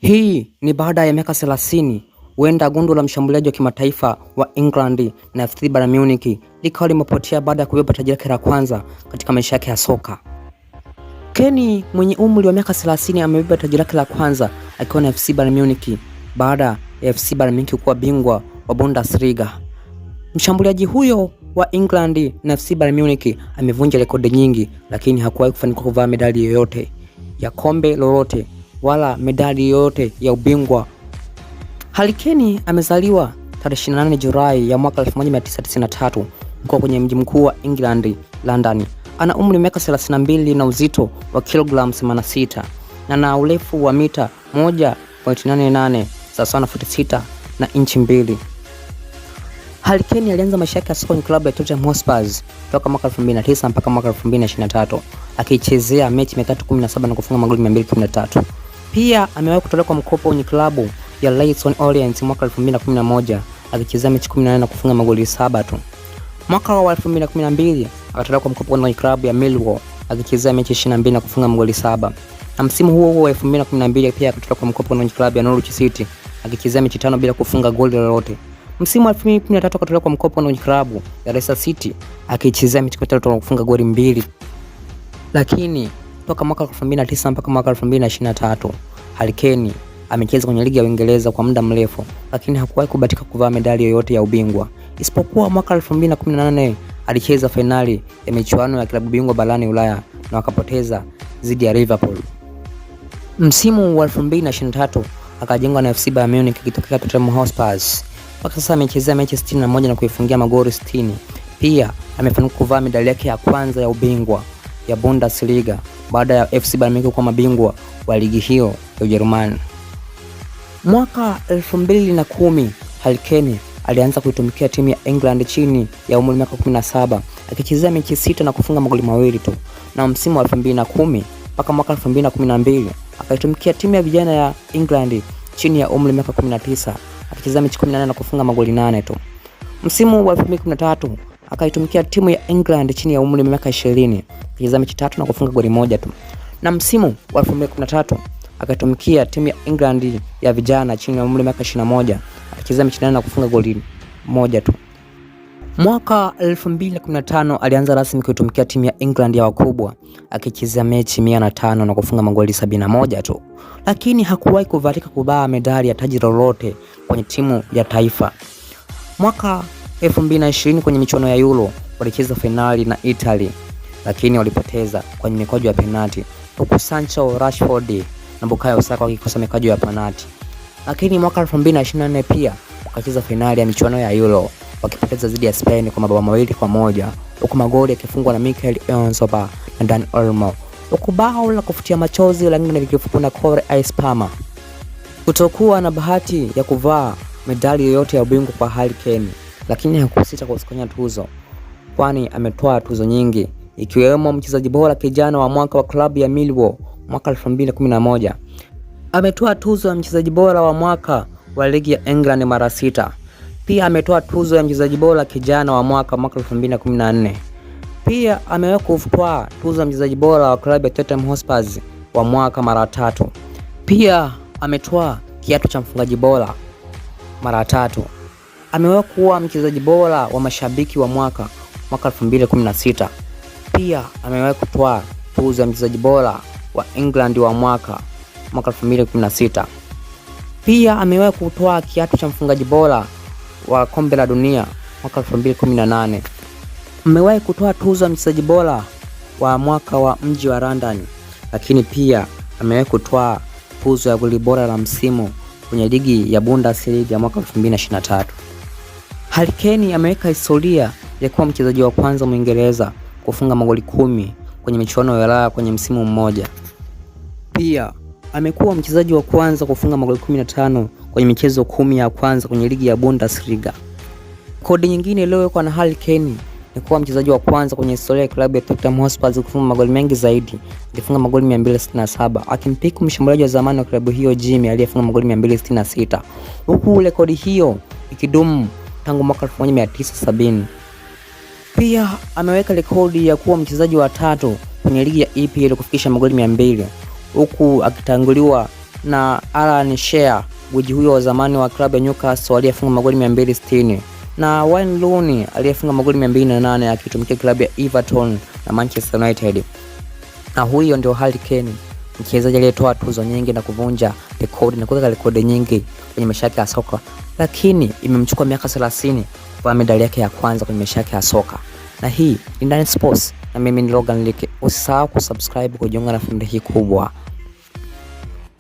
Hii ni baada ya miaka 30 huenda gundo la mshambuliaji wa kimataifa wa England na FC Bayern Munich likawa limepotea baada ya kubeba taji lake la kwanza katika maisha yake ya soka. Kane mwenye umri wa miaka 30 amebeba taji lake la kwanza akiwa na FC Bayern Munich baada ya FC Bayern Munich kuwa bingwa wa Bundesliga. Mshambuliaji huyo wa England na FC Bayern Munich amevunja rekodi nyingi, lakini hakuwahi kufanikiwa kuvaa medali yoyote ya kombe lolote wala medali yoyote ya ubingwa. Harry Kane amezaliwa tarehe 28 Julai ya mwaka 1993 huko kwenye mji mkuu wa England, London. Ana umri wa miaka 32 na uzito wa kilogramu 86 na na urefu wa mita 1.88 sawa na futi 6 na inchi 2. Harry Kane alianza maisha yake ya soka kwenye klabu ya Tottenham Hotspur toka mwaka 2009 mpaka mwaka 2023 akichezea mechi 317 na kufunga magoli 213. Pia amewahi kutolewa kwa mkopo kwenye klabu ya Leyton Orient mwaka 2011 akichezea mechi 18 na kufunga magoli 7 tu. Mwaka wa 2012 akatolewa kwa mkopo kwenye klabu ya Millwall akichezea mechi 22 na kufunga magoli 7. Na msimu huo huo wa 2012 pia akatolewa kwa mkopo kwenye klabu ya Norwich City akichezea mechi 5 bila kufunga goli lolote. Msimu wa 2013 akatolewa kwa mkopo kwenye klabu ya Leicester City akichezea mechi 3 na kufunga goli 2. Lakini toka mwaka 2009 mpaka mwaka 2023 Harry Kane amecheza kwenye ligi ya Uingereza kwa muda mrefu, lakini hakuwahi kubahatika kuvaa medali yoyote ya ubingwa. Isipokuwa mwaka 2018 alicheza finali ya michuano ya klabu bingwa barani Ulaya na wakapoteza dhidi ya Liverpool. Msimu wa 2023 akajiunga na FC Bayern Munich kitokea Tottenham Hotspur. Mpaka sasa amechezea mechi 61 na kuifungia magoli 60. Pia amefanikiwa kuvaa medali yake ya kwanza ya ubingwa ya Bundesliga baada ya FC Bayern Munich kuwa mabingwa wa ligi hiyo ya Ujerumani. Mwaka 2010 Harry Kane alianza kuitumikia timu ya England chini ya umri wa miaka 17 akichezea mechi 6 na kufunga magoli 2 tu. Na msimu wa 2010 mpaka mwaka 2012 akaitumikia timu ya vijana ya England chini ya umri wa miaka 19 akichezea mechi 18 na kufunga magoli 8 tu. Msimu wa 2013 akaitumikia timu ya England chini ya umri wa miaka 20 akichezea mechi 3 na kufunga goli 1 tu. Na msimu wa 2013 akatumikia timu ya England ya vijana chini ya umri wa miaka 21 akichezea mechi 8 na kufunga goli 1 tu. Mwaka 2015 alianza rasmi kuitumikia timu ya England ya wakubwa akichezea mechi 105 na kufunga magoli 71 tu. Lakini hakuwahi kuvatika kubaa medali ya taji lolote kwenye timu ya taifa. Mwaka 2020 kwenye michuano ya Euro walicheza finali na Italy, lakini walipoteza kwenye mikwaju ya penalti huku Sancho, Rashford na Bukayo Saka wakikosa mikwaju ya penalti. Lakini mwaka 2024 pia wakacheza finali ya michuano ya Euro wakipoteza dhidi ya Spain kwa mabao 2-1 huku magoli yakifungwa na Mikel Oyarzabal na Dani Olmo, huku bao la kufutia machozi la England likifungwa na Cole Palmer. Kutokuwa na bahati ya kuvaa medali yoyote ya ubingwa kwa Harry Kane, lakini hakusita kusikanya tuzo, kwani ametoa tuzo nyingi ikiwemo mchezaji bora kijana wa mwaka wa klabu ya Millwall mwaka 2011. Ametoa tuzo ya mchezaji bora wa mwaka wa ligi ya England mara 6. Pia ametoa tuzo ya mchezaji bora kijana wa mwaka 2014. Pia amewahi kutwaa tuzo ya mchezaji bora wa klabu ya Tottenham Hotspur wa mwaka mara 3. Pia ametoa kiatu cha mfungaji bora mara 3. Amewahi kuwa mchezaji bora wa mashabiki wa mwaka 2016. Pia amewahi kutwaa tuzo ya mchezaji bora wa England wa mwaka 2016. Pia amewahi kutwaa kiatu cha mfungaji bora wa kombe la dunia mwaka 2018. Amewahi kutoa tuzo ya mchezaji bora wa mwaka wa mji wa London, lakini pia amewahi kutoa tuzo ya goli bora la msimu kwenye ligi ya Bundesliga ya mwaka 2023. Harry Kane ameweka historia ya kuwa mchezaji wa kwanza Mwingereza kufunga magoli 10 kwenye michuano ya Ulaya kwenye msimu mmoja. Pia amekuwa mchezaji wa kwanza kufunga magoli 15 kwenye michezo 10 ya kwanza kwenye ligi ya Bundesliga. Kodi nyingine iliyowekwa na Harry Kane ni kuwa mchezaji wa kwanza kwenye historia ya klabu ya Tottenham Hotspur kufunga magoli mengi zaidi, alifunga magoli 267 akimpiku mshambuliaji wa zamani wa klabu hiyo Jimmy aliyefunga magoli 266, huku rekodi hiyo ikidumu tangu mwaka 1970. Pia ameweka rekodi ya kuwa mchezaji wa 3 kwenye ligi ya EPL kufikisha magoli 200 huku akitanguliwa na Alan Shearer, gwiji huyo wa zamani wa klabu ya Newcastle aliyefunga magoli 260, na Wayne Rooney aliyefunga magoli 208 akitumikia klabu ya Everton na Manchester United. Na huyo ndio Harry Kane, mchezaji aliyetoa tuzo nyingi na kuvunja rekodi na kuweka rekodi nyingi kwenye maisha yake ya soka, lakini imemchukua miaka 30 kupata medali yake ya kwanza kwenye maisha yake ya soka. Na hii ni Ndani Sports na mimi ni Logan Lake. Usisahau kusubscribe kujiunga na familia hii kubwa.